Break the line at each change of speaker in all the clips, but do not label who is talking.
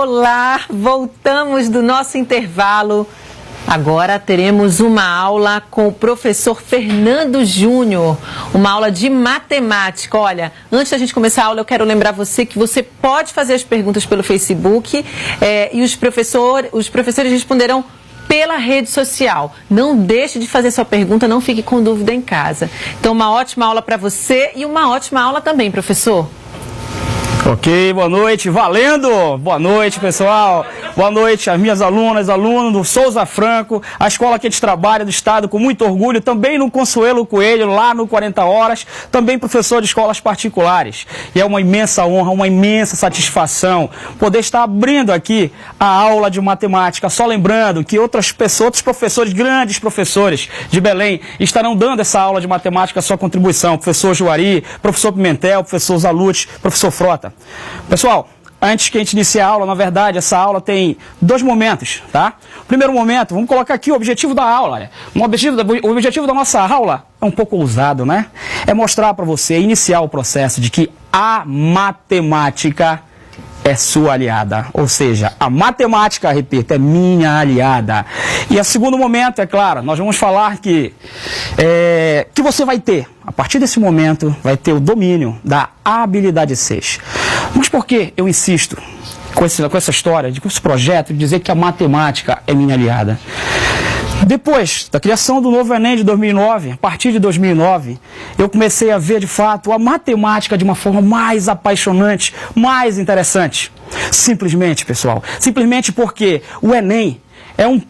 Olá, voltamos do nosso intervalo. Agora teremos uma aula com o professor Fernando Júnior, uma aula de matemática. Olha, antes da gente começar a aula, eu quero lembrar você que você pode fazer as perguntas pelo Facebook e os professores responderão pela rede social. Não deixe de fazer sua pergunta, não fique com dúvida em casa. Então, uma ótima aula para você e uma ótima aula também, professor.
Ok, boa noite, valendo! Boa noite, pessoal! Boa noite às minhas alunas, alunos do Souza Franco, a escola que a gente trabalha do estado com muito orgulho, também no Consuelo Coelho, lá no 40 Horas, também professor de escolas particulares. E é uma imensa honra, uma imensa satisfação poder estar abrindo aqui a aula de matemática. Só lembrando que outros professores, grandes professores de Belém, estarão dando essa aula de matemática, a sua contribuição. Professor Juari, professor Pimentel, professor Zalute, professor Frota. Pessoal, antes que a gente inicie a aula, na verdade, essa aula tem dois momentos, tá? O primeiro momento, vamos colocar aqui o objetivo da aula. Olha. O objetivo da nossa aula é um pouco ousado, né? É mostrar para você, iniciar o processo de que a matemática é sua aliada. Ou seja, a matemática, repito, é minha aliada. E o segundo momento, é claro, nós vamos falar que você vai ter, a partir desse momento, vai ter o domínio da habilidade 6. Mas por que eu insisto com essa história, com esse projeto, de dizer que a matemática é minha aliada? Depois da criação do novo Enem de 2009, a partir de 2009, eu comecei a ver, de fato, a matemática de uma forma mais apaixonante, mais interessante. Simplesmente, pessoal, simplesmente porque o Enem é um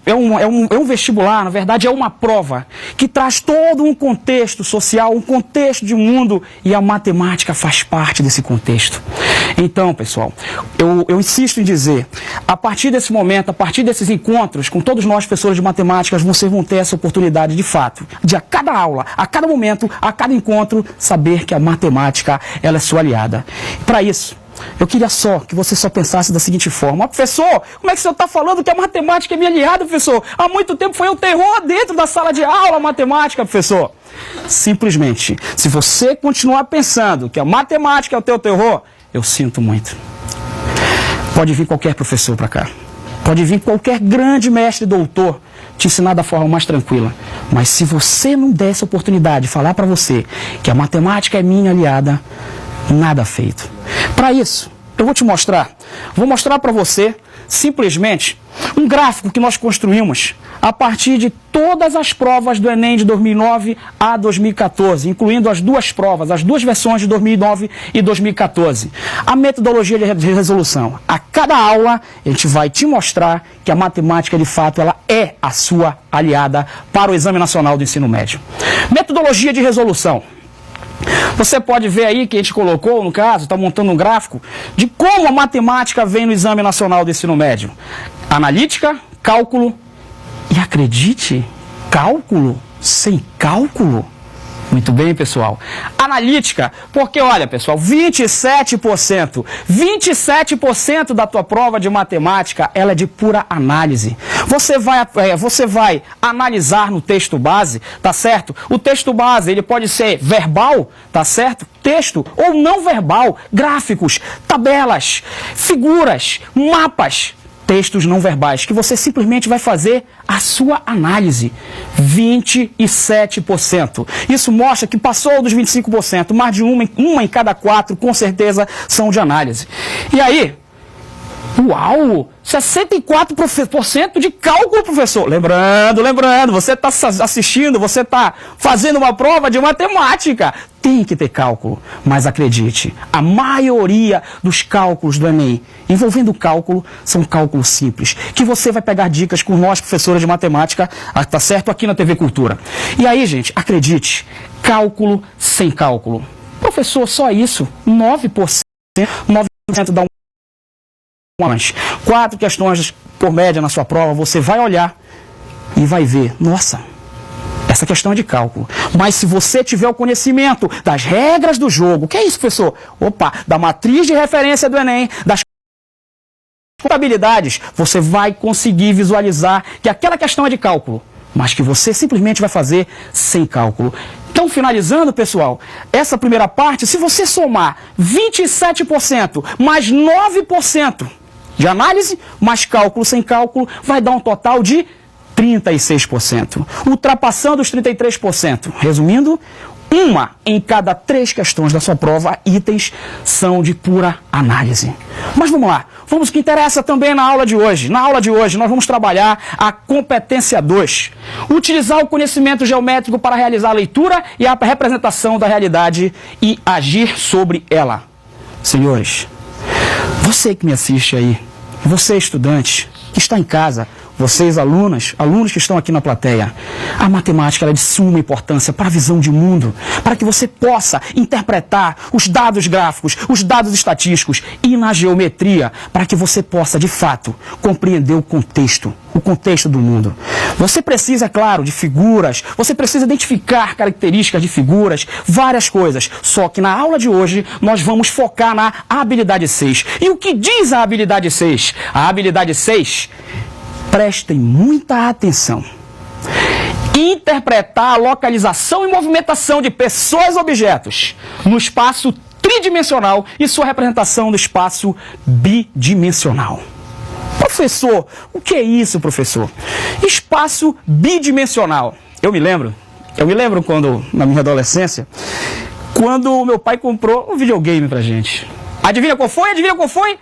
vestibular, na verdade é uma prova que traz todo um contexto social, um contexto de mundo, e a matemática faz parte desse contexto. Então, pessoal, eu insisto em dizer, a partir desse momento, a partir desses encontros com todos nós, professores de matemática, vocês vão ter essa oportunidade, de fato, de a cada aula, a cada momento, a cada encontro, saber que a matemática, ela é sua aliada. Para isso, eu queria só que você só pensasse da seguinte forma: professor, como é que o senhor está falando que a matemática é minha aliada, professor? Há muito tempo foi um terror dentro da sala de aula a matemática, professor. Simplesmente, se você continuar pensando que a matemática é o teu terror, eu sinto muito. Pode vir qualquer professor para cá. Pode vir qualquer grande mestre doutor te ensinar da forma mais tranquila. Mas se você não der essa oportunidade de falar para você que a matemática é minha aliada, nada feito. Para isso, eu vou te mostrar. Vou mostrar para você, simplesmente, um gráfico que nós construímos a partir de todas as provas do Enem de 2009 a 2014, incluindo as duas provas, as duas versões de 2009 e 2014. A metodologia de resolução. A cada aula, a gente vai te mostrar que a matemática, de fato, ela é a sua aliada para o Exame Nacional do Ensino Médio. Metodologia de resolução. Você pode ver aí que a gente colocou, no caso, está montando um gráfico de como a matemática vem no Exame Nacional do Ensino Médio. Analítica, cálculo e, acredite, cálculo sem cálculo. Muito bem, pessoal. Analítica, porque olha, pessoal, 27% da tua prova de matemática, ela é de pura análise. Você vai analisar no texto base, tá certo? O texto base, ele pode ser verbal, tá certo? Texto ou não verbal, gráficos, tabelas, figuras, mapas. Textos não verbais, que você simplesmente vai fazer a sua análise. 27%. Isso mostra que passou dos 25%, mais de uma em cada 4, com certeza, são de análise. E aí, uau! 64% de cálculo, professor. Lembrando, você está assistindo, você está fazendo uma prova de matemática. Tem que ter cálculo, mas acredite, a maioria dos cálculos do Enem envolvendo cálculo são cálculos simples, que você vai pegar dicas com nós, professores de matemática, tá certo? Aqui na TV Cultura. E aí, gente, acredite, cálculo sem cálculo. Professor, só isso? 9% dá um 4 questões por média na sua prova, você vai olhar e vai ver, nossa, essa questão é de cálculo. Mas se você tiver o conhecimento das regras do jogo, o que é isso, professor? Opa, da matriz de referência do Enem, das contabilidades, você vai conseguir visualizar que aquela questão é de cálculo, mas que você simplesmente vai fazer sem cálculo. Então, finalizando, pessoal, essa primeira parte, se você somar 27% mais 9%, de análise, mais cálculo sem cálculo, vai dar um total de 36%, ultrapassando os 33%. Resumindo, 1 em cada 3 questões da sua prova, itens, são de pura análise. Mas vamos lá, vamos ao que interessa também na aula de hoje. Na aula de hoje nós vamos trabalhar a competência 2. Utilizar o conhecimento geométrico para realizar a leitura e a representação da realidade e agir sobre ela. Senhores, você que me assiste aí, você estudante que está em casa, vocês alunos que estão aqui na plateia, a matemática é de suma importância para a visão de mundo, para que você possa interpretar os dados gráficos, os dados estatísticos e na geometria, para que você possa, de fato, compreender o contexto do mundo. Você precisa, é claro, de figuras, você precisa identificar características de figuras, várias coisas. Só que na aula de hoje nós vamos focar na habilidade 6. E o que diz a habilidade 6? A habilidade 6... prestem muita atenção. Interpretar a localização e movimentação de pessoas e objetos no espaço tridimensional e sua representação no espaço bidimensional. Professor, o que é isso, professor? Espaço bidimensional. Eu me lembro quando, na minha adolescência, quando meu pai comprou um videogame pra gente. Adivinha qual foi?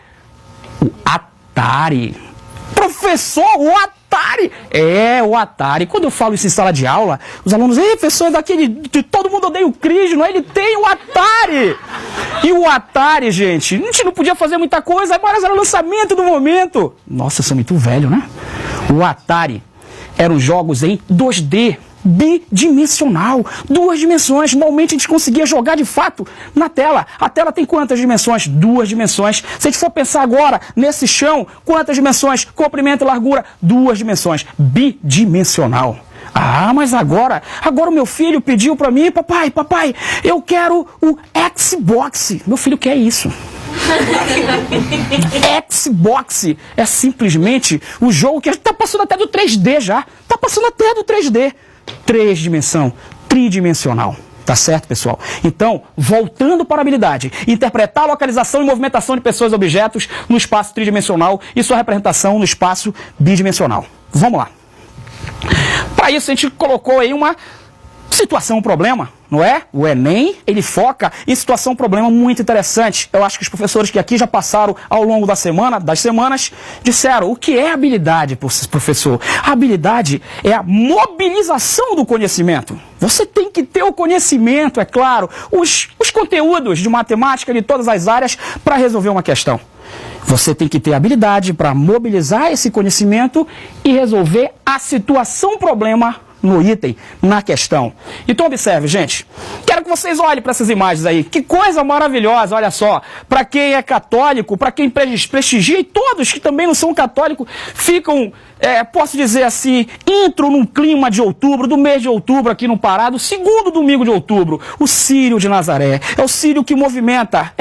O Atari. Professor, o Atari! É, o Atari. Quando eu falo isso em sala de aula, os alunos, ei, professor, é daquele de todo mundo odeia o Cris, não é? Ele tem o Atari! E o Atari, gente, a gente não podia fazer muita coisa, mas era o lançamento do momento. Nossa, eu sou muito velho, né? O Atari eram jogos em 2D. Bidimensional, 2 dimensões. Normalmente a gente conseguia jogar de fato na tela. A tela tem quantas dimensões? 2 dimensões. Se a gente for pensar agora nesse chão, quantas dimensões? Comprimento e largura, 2 dimensões. Bidimensional. Ah, mas agora o meu filho pediu para mim, papai, eu quero o Xbox. Meu filho quer isso. Xbox é simplesmente o jogo que está passando até do 3D já. Está passando até do 3D. 3 dimensão, tridimensional. Tá certo, pessoal? Então, voltando para a habilidade, interpretar a localização e movimentação de pessoas e objetos no espaço tridimensional e sua representação no espaço bidimensional. Vamos lá. Para isso, a gente colocou aí uma situação, problema, não é? O Enem, ele foca em situação, problema muito interessante. Eu acho que os professores que aqui já passaram ao longo das semanas, disseram, o que é habilidade, professor? A habilidade é a mobilização do conhecimento. Você tem que ter o conhecimento, é claro, os conteúdos de matemática de todas as áreas para resolver uma questão. Você tem que ter habilidade para mobilizar esse conhecimento e resolver a situação, problema no item, na questão. Então observe, gente, quero que vocês olhem para essas imagens aí, que coisa maravilhosa, olha só, para quem é católico, para quem prestigia, e todos que também não são católicos, ficam, posso dizer assim, entram num clima de outubro, do mês de outubro aqui no Pará, do segundo domingo de outubro, o Círio de Nazaré, é o Círio que movimenta,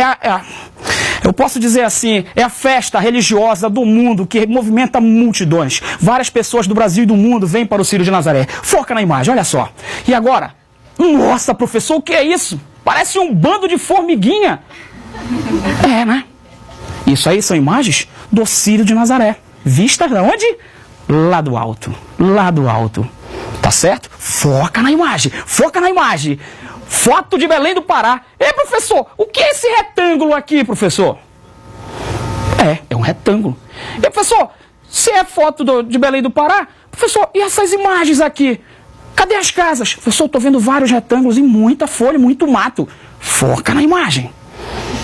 eu posso dizer assim, é a festa religiosa do mundo que movimenta multidões. Várias pessoas do Brasil e do mundo vêm para o Círio de Nazaré. Foca na imagem, olha só. E agora? Nossa, professor, o que é isso? Parece um bando de formiguinha. É, né? Isso aí são imagens do Círio de Nazaré. Vista de onde? Lá do alto. Lá do alto. Tá certo? Foca na imagem. Foca na imagem. Foto de Belém do Pará. Ei, professor, o que é esse retângulo aqui, professor? É um retângulo. E, professor, se é foto de Belém do Pará, professor, e essas imagens aqui? Cadê as casas? Professor, estou vendo vários retângulos e muita folha, muito mato. Foca na imagem.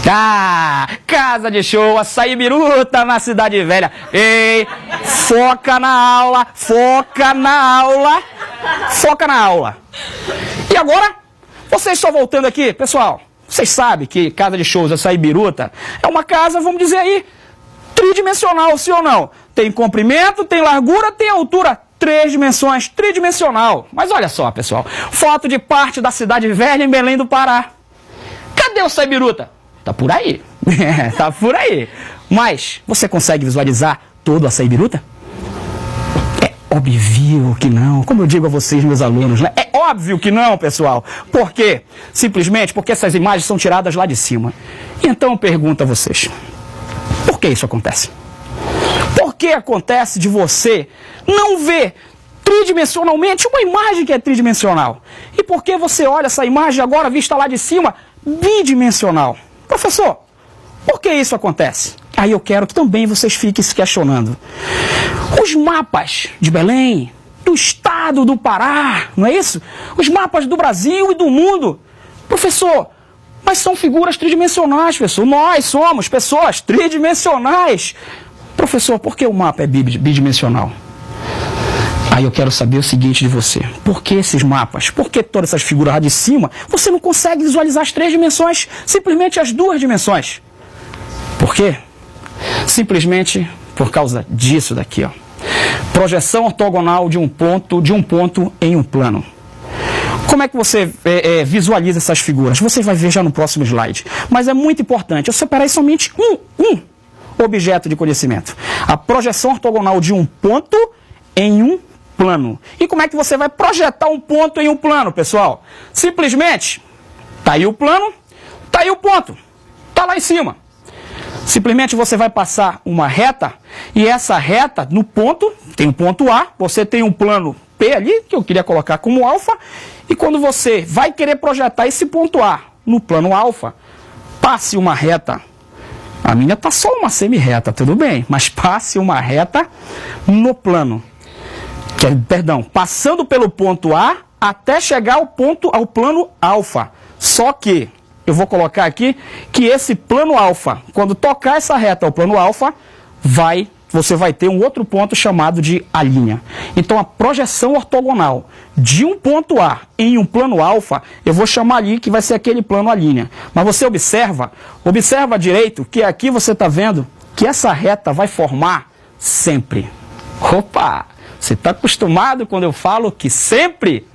Ah, casa de show, açaí biruta na Cidade Velha. Ei, foca na aula, foca na aula, foca na aula. E agora? Vocês só voltando aqui, pessoal, vocês sabem que casa de shows, açaí biruta, é uma casa, vamos dizer aí, tridimensional, sim ou não? Tem comprimento, tem largura, tem altura, 3 dimensões, tridimensional. Mas olha só, pessoal, foto de parte da Cidade Velha em Belém do Pará. Cadê o açaí biruta? Tá por aí, tá por aí. Mas você consegue visualizar todo o açaí biruta? Óbvio que não. Como eu digo a vocês, meus alunos, né? É óbvio que não, pessoal. Por quê? Simplesmente porque essas imagens são tiradas lá de cima. E então eu pergunto a vocês, por que isso acontece? que acontece de você não ver tridimensionalmente uma imagem que é tridimensional? E por que você olha essa imagem agora vista lá de cima bidimensional? Professor, por que isso acontece? Aí eu quero que também vocês fiquem se questionando. Os mapas de Belém, do estado do Pará, não é isso? Os mapas do Brasil e do mundo. Professor, mas são figuras tridimensionais, professor. Nós somos pessoas tridimensionais. Professor, por que o mapa é bidimensional? Aí eu quero saber o seguinte de você. Por que esses mapas? Por que todas essas figuras lá de cima? Você não consegue visualizar as 3 dimensões, simplesmente as 2 dimensões. Por quê? Simplesmente por causa disso daqui, ó. Projeção ortogonal de um ponto em um plano. Como é que você visualiza essas figuras? Você vai ver já no próximo slide. Mas é muito importante. Eu separei somente um objeto de conhecimento. A projeção ortogonal de um ponto em um plano. E como é que você vai projetar um ponto em um plano, pessoal? Simplesmente, tá aí o plano, tá aí o ponto. Tá lá em cima. Simplesmente você vai passar uma reta, e essa reta, no ponto, tem um ponto A, você tem um plano P ali, que eu queria colocar como alfa, e quando você vai querer projetar esse ponto A no plano alfa, passe uma reta. A minha tá só uma semi-reta, tudo bem, mas passe uma reta no plano. Passando pelo ponto A até chegar ao plano alfa. Só que eu vou colocar aqui que esse plano alfa, quando tocar essa reta ao plano alfa, você vai ter um outro ponto chamado de A'. Então a projeção ortogonal de um ponto A em um plano alfa, eu vou chamar ali que vai ser aquele plano A'. Mas você observa direito que aqui você está vendo que essa reta vai formar sempre. Opa! Você está acostumado quando eu falo que sempre?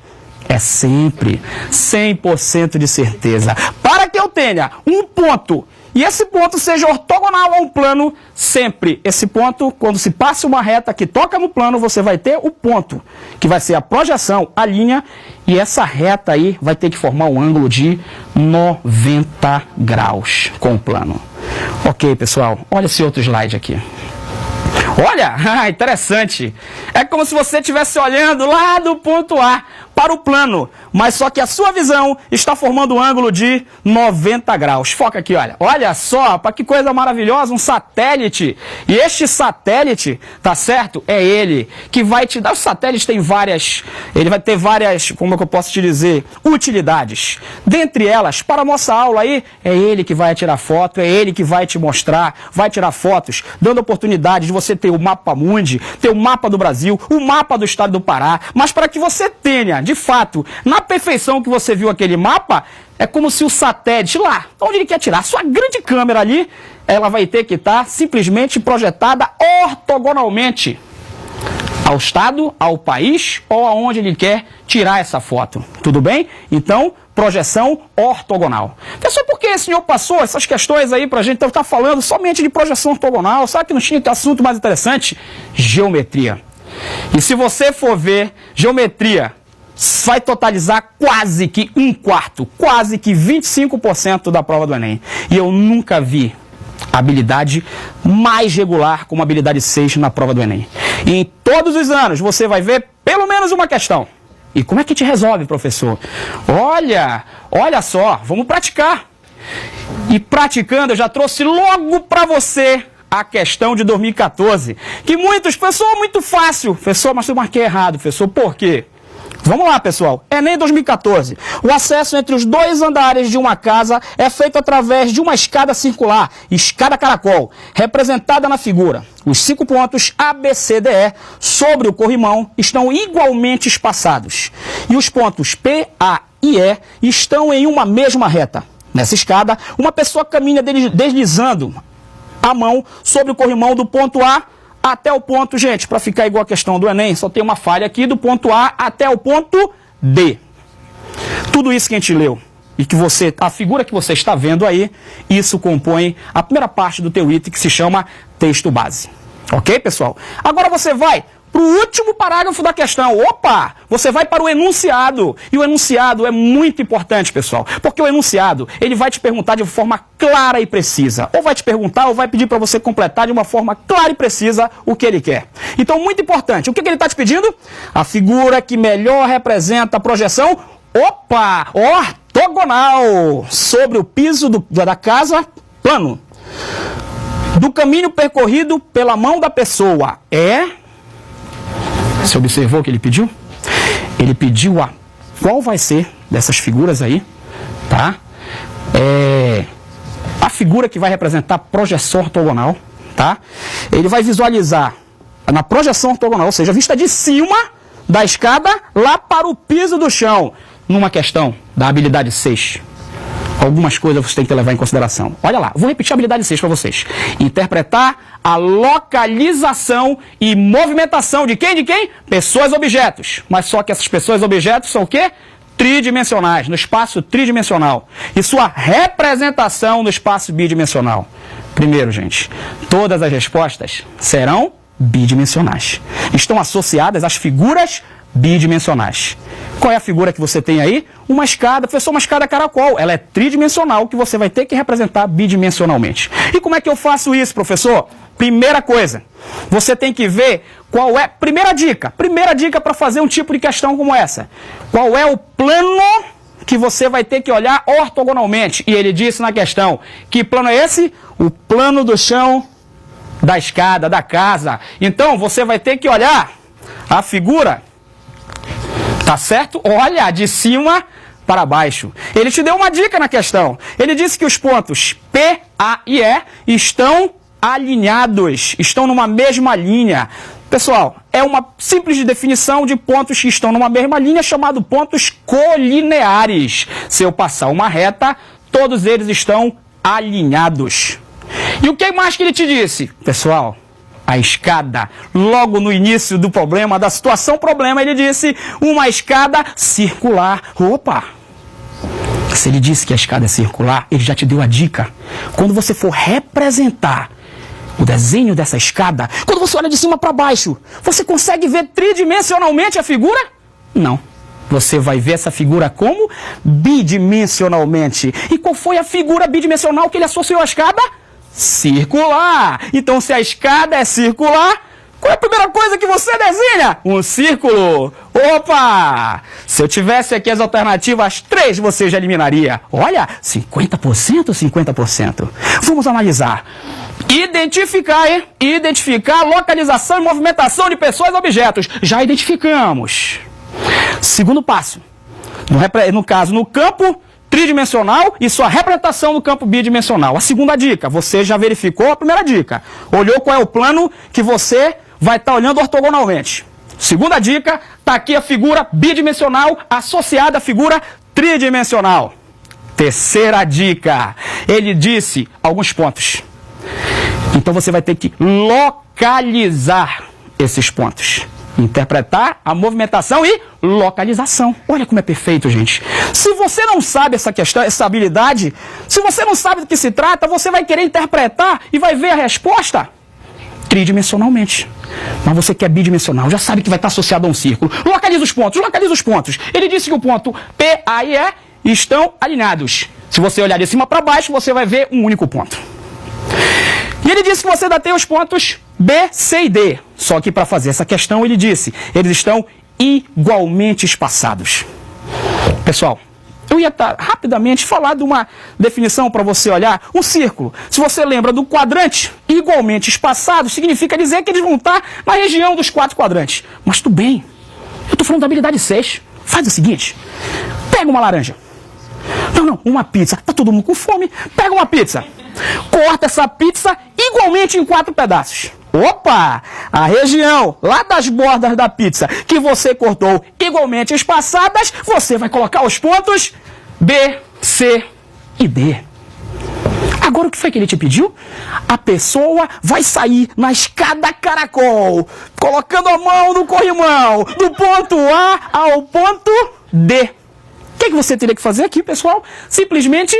É sempre, 100% de certeza. Para que eu tenha um ponto e esse ponto seja ortogonal a um plano, sempre esse ponto, quando se passa uma reta que toca no plano, você vai ter o ponto, que vai ser a projeção, a linha, e essa reta aí vai ter que formar um ângulo de 90 graus com o plano. Ok, pessoal, olha esse outro slide aqui. Olha, interessante. É como se você estivesse olhando lá do ponto A para o plano, mas só que a sua visão está formando um ângulo de 90 graus. Foca aqui, olha. Olha só, para que coisa maravilhosa, um satélite. E este satélite, tá certo? É ele que vai te dar. O satélite tem ele vai ter várias, como é que eu posso te dizer, utilidades. Dentre elas, para a nossa aula aí, é ele que vai tirar foto, é ele que vai te mostrar, vai tirar fotos, dando oportunidade de você ter o mapa mundi, ter o mapa do Brasil, o mapa do estado do Pará, mas para que você tenha, de fato, na perfeição que você viu aquele mapa, é como se o satélite lá, onde ele quer tirar sua grande câmera ali, ela vai ter que estar simplesmente projetada ortogonalmente ao estado, ao país ou aonde ele quer tirar essa foto. Tudo bem? Então, projeção ortogonal. Pessoal, por que o senhor passou essas questões aí pra gente? Então, tá falando somente de projeção ortogonal. Sabe que não tinha assunto mais interessante? Geometria. E se você for ver, geometria vai totalizar quase que 1/4, quase que 25% da prova do Enem. E eu nunca vi habilidade mais regular como habilidade 6 na prova do Enem. E em todos os anos você vai ver pelo menos uma questão. E como é que te resolve, professor? Olha só, vamos praticar. E praticando, eu já trouxe logo para você a questão de 2014. Que muitos, professor, muito fácil. Professor, mas eu marquei errado, professor, por quê? Vamos lá, pessoal. Enem 2014. O acesso entre os 2 andares de uma casa é feito através de uma escada circular, escada caracol, representada na figura. Os 5 pontos A, B, C, D, E sobre o corrimão estão igualmente espaçados. E os pontos P, A e E estão em uma mesma reta. Nessa escada, uma pessoa caminha deslizando a mão sobre o corrimão do ponto A até o ponto, gente, para ficar igual a questão do Enem, só tem uma falha aqui, do ponto A até o ponto D. Tudo isso que a gente leu e que a figura que você está vendo aí, isso compõe a primeira parte do teu item que se chama texto base. Ok, pessoal? Agora você vai para o último parágrafo da questão. Opa! Você vai para o enunciado. E o enunciado é muito importante, pessoal. Porque o enunciado, ele vai te perguntar de forma clara e precisa. Ou vai te perguntar, ou vai pedir para você completar de uma forma clara e precisa o que ele quer. Então, muito importante. O que ele está te pedindo? A figura que melhor representa a projeção, opa! Ortogonal. Sobre o piso da casa, plano. Do caminho percorrido pela mão da pessoa. Você observou o que ele pediu? Ele pediu qual vai ser dessas figuras aí, tá? A figura que vai representar a projeção ortogonal, tá? Ele vai visualizar na projeção ortogonal, ou seja, vista de cima da escada lá para o piso do chão, numa questão da habilidade 6. Algumas coisas você tem que levar em consideração. Olha lá, vou repetir a habilidade 6 para vocês. Interpretar a localização e movimentação de quem? De quem? Pessoas e objetos. Mas só que essas pessoas e objetos são o quê? Tridimensionais, no espaço tridimensional. E sua representação no espaço bidimensional. Primeiro, gente, todas as respostas serão bidimensionais. Estão associadas às figuras bidimensionais. Qual é a figura que você tem aí? Uma escada, professor, uma escada caracol. Ela é tridimensional, que você vai ter que representar bidimensionalmente. E como é que eu faço isso, professor? Primeira coisa, você tem que ver qual é... Primeira dica para fazer um tipo de questão como essa. Qual é o plano que você vai ter que olhar ortogonalmente? E ele disse na questão, que plano é esse? O plano do chão da escada, da casa. Então, você vai ter que olhar a figura... Tá certo? Olha, de cima para baixo. Ele te deu uma dica na questão. Ele disse que os pontos P, A e E estão alinhados, estão numa mesma linha. Pessoal, é uma simples definição de pontos que estão numa mesma linha, chamado pontos colineares. Se eu passar uma reta, todos eles estão alinhados. E o que mais que ele te disse? Pessoal, a escada, logo no início do problema, da situação problema, ele disse uma escada circular. Opa! Se ele disse que a escada é circular, ele já te deu a dica. Quando você for representar o desenho dessa escada, quando você olha de cima para baixo, você consegue ver tridimensionalmente a figura? Não. Você vai ver essa figura como? Bidimensionalmente. E qual foi a figura bidimensional que ele associou à escada? Circular. Então, se a escada é circular, qual é a primeira coisa que você desenha? Um círculo. Opa! Se eu tivesse aqui as alternativas 3, você já eliminaria. Olha, 50%, 50%. Vamos analisar. Identificar localização e movimentação de pessoas e objetos. Já identificamos. Segundo passo. No caso, no campo tridimensional e sua representação no campo bidimensional. A segunda dica, você já verificou a primeira dica. Olhou qual é o plano que você vai estar olhando ortogonalmente. Segunda dica, está aqui a figura bidimensional associada à figura tridimensional. Terceira dica, ele disse alguns pontos. Então você vai ter que localizar esses pontos. Interpretar a movimentação e localização. Olha como é perfeito, gente. Se você não sabe essa questão, essa habilidade, se você não sabe do que se trata, você vai querer interpretar e vai ver a resposta tridimensionalmente. Mas você quer bidimensional, já sabe que vai estar associado a um círculo. Localiza os pontos, localiza os pontos. Ele disse que o ponto P, A e E estão alinhados. Se você olhar de cima para baixo, você vai ver um único ponto. E ele disse que você ainda tem os pontos B, C e D. Só que para fazer essa questão, ele disse, eles estão igualmente espaçados. Pessoal, eu ia rapidamente falar de uma definição para você olhar. Um círculo, se você lembra do quadrante, igualmente espaçado, significa dizer que eles vão estar na região dos 4 quadrantes. Mas tudo bem, eu estou falando da habilidade 6. Faz o seguinte, pega uma laranja. Não, uma pizza. Tá todo mundo com fome. Pega uma pizza. Corta essa pizza igualmente em 4 pedaços. Opa! A região lá das bordas da pizza que você cortou igualmente espaçadas, você vai colocar os pontos B, C e D. Agora o que foi que ele te pediu? A pessoa vai sair na escada caracol, colocando a mão no corrimão, do ponto A ao ponto D. O que você teria que fazer aqui, pessoal? Simplesmente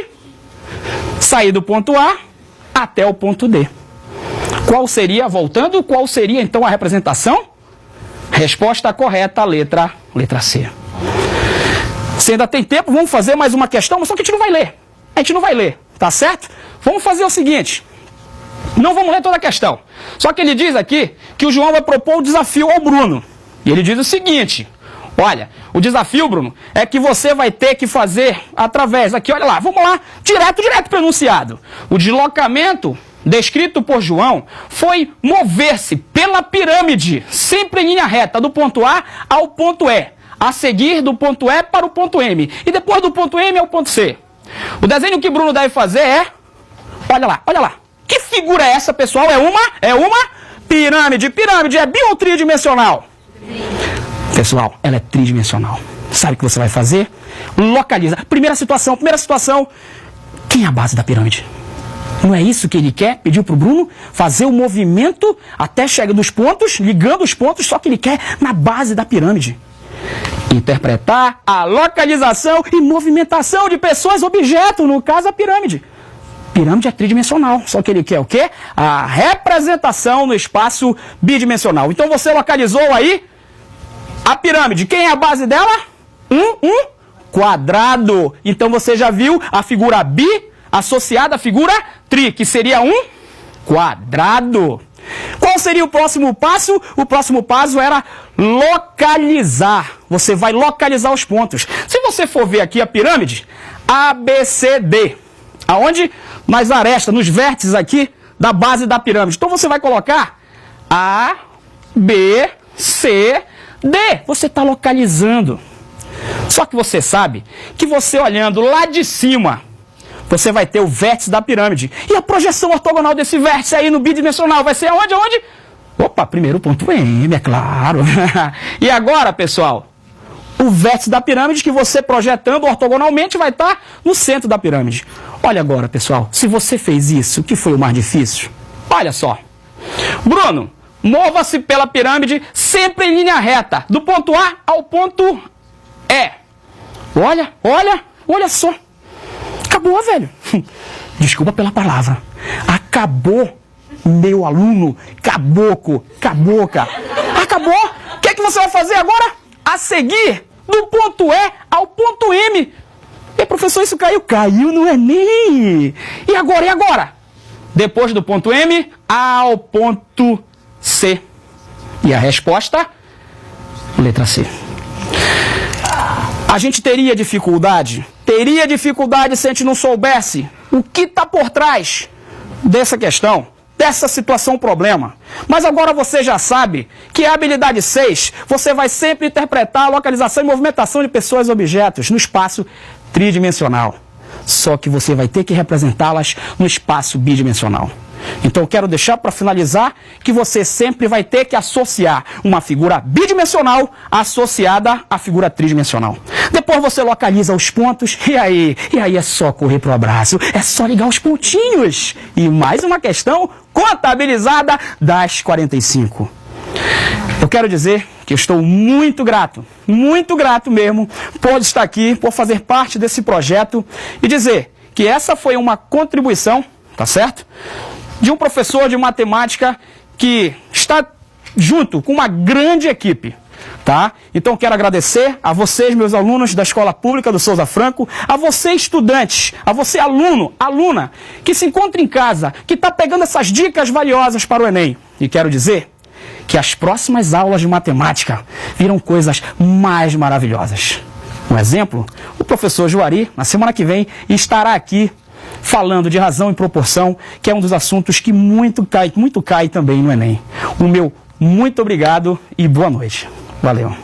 sair do ponto A até o ponto D. Qual seria, voltando, qual seria então a representação? Resposta correta, letra C. Se ainda tem tempo, vamos fazer mais uma questão, mas só que a gente não vai ler. A gente não vai ler, tá certo? Vamos fazer o seguinte. Não vamos ler toda a questão. Só que ele diz aqui que o João vai propor o desafio ao Bruno. E ele diz o seguinte. Olha, o desafio, Bruno, é que você vai ter que fazer através aqui, olha lá, vamos lá, direto para o enunciado. O deslocamento descrito por João foi mover-se pela pirâmide, sempre em linha reta, do ponto A ao ponto E, a seguir do ponto E para o ponto M, e depois do ponto M ao ponto C. O desenho que Bruno deve fazer é, olha lá, que figura é essa, pessoal? É uma pirâmide. Pirâmide é bi ou tridimensional? Pessoal, ela é tridimensional. Sabe o que você vai fazer? Localiza. Primeira situação. Quem é a base da pirâmide? Não é isso que ele quer? Pediu para o Bruno fazer o movimento até chegar nos pontos, ligando os pontos, só que ele quer na base da pirâmide. Interpretar a localização e movimentação de pessoas, objetos, no caso a pirâmide. Pirâmide é tridimensional, só que ele quer o quê? A representação no espaço bidimensional. Então você localizou aí a pirâmide. Quem é a base dela? Um quadrado. Então você já viu a figura bi associada à figura tri, que seria um quadrado. Qual seria o próximo passo? O próximo passo era localizar. Você vai localizar os pontos. Se você for ver aqui a pirâmide, ABCD. Aonde? Nas arestas, nos vértices aqui da base da pirâmide. Então você vai colocar A, B, C, D. Você está localizando. Só que você sabe que você olhando lá de cima, você vai ter o vértice da pirâmide. E a projeção ortogonal desse vértice aí no bidimensional vai ser aonde? Opa, primeiro ponto M, é claro. E agora, pessoal, o vértice da pirâmide que você projetando ortogonalmente vai estar no centro da pirâmide. Olha agora, pessoal, se você fez isso, o que foi o mais difícil? Olha só. Bruno, mova-se pela pirâmide sempre em linha reta, do ponto A ao ponto E. Olha só. Acabou, velho. Desculpa pela palavra. Acabou, meu aluno, caboclo, cabocla. Acabou. O que é que você vai fazer agora? A seguir, do ponto E ao ponto M. E professor, isso caiu? Caiu no Enem. E agora? Depois do ponto M ao ponto C. E a resposta? Letra C. A gente teria dificuldade se a gente não soubesse o que está por trás dessa questão, dessa situação problema. Mas agora você já sabe que a habilidade 6, você vai sempre interpretar a localização e movimentação de pessoas e objetos no espaço tridimensional. Só que você vai ter que representá-las no espaço bidimensional. Então eu quero deixar para finalizar que você sempre vai ter que associar uma figura bidimensional associada à figura tridimensional. Depois você localiza os pontos e aí é só correr pro abraço, é só ligar os pontinhos. E mais uma questão contabilizada das 45. Eu quero dizer que eu estou muito grato mesmo por estar aqui, por fazer parte desse projeto e dizer que essa foi uma contribuição, tá certo? De um professor de matemática que está junto com uma grande equipe, tá? Então quero agradecer a vocês, meus alunos da Escola Pública do Souza Franco, a você estudantes, a você aluno, aluna, que se encontra em casa, que está pegando essas dicas valiosas para o Enem. E quero dizer que as próximas aulas de matemática virão coisas mais maravilhosas. Um exemplo, o professor Juari, na semana que vem, estará aqui falando de razão e proporção, que é um dos assuntos que muito cai também no Enem. O meu muito obrigado e boa noite. Valeu.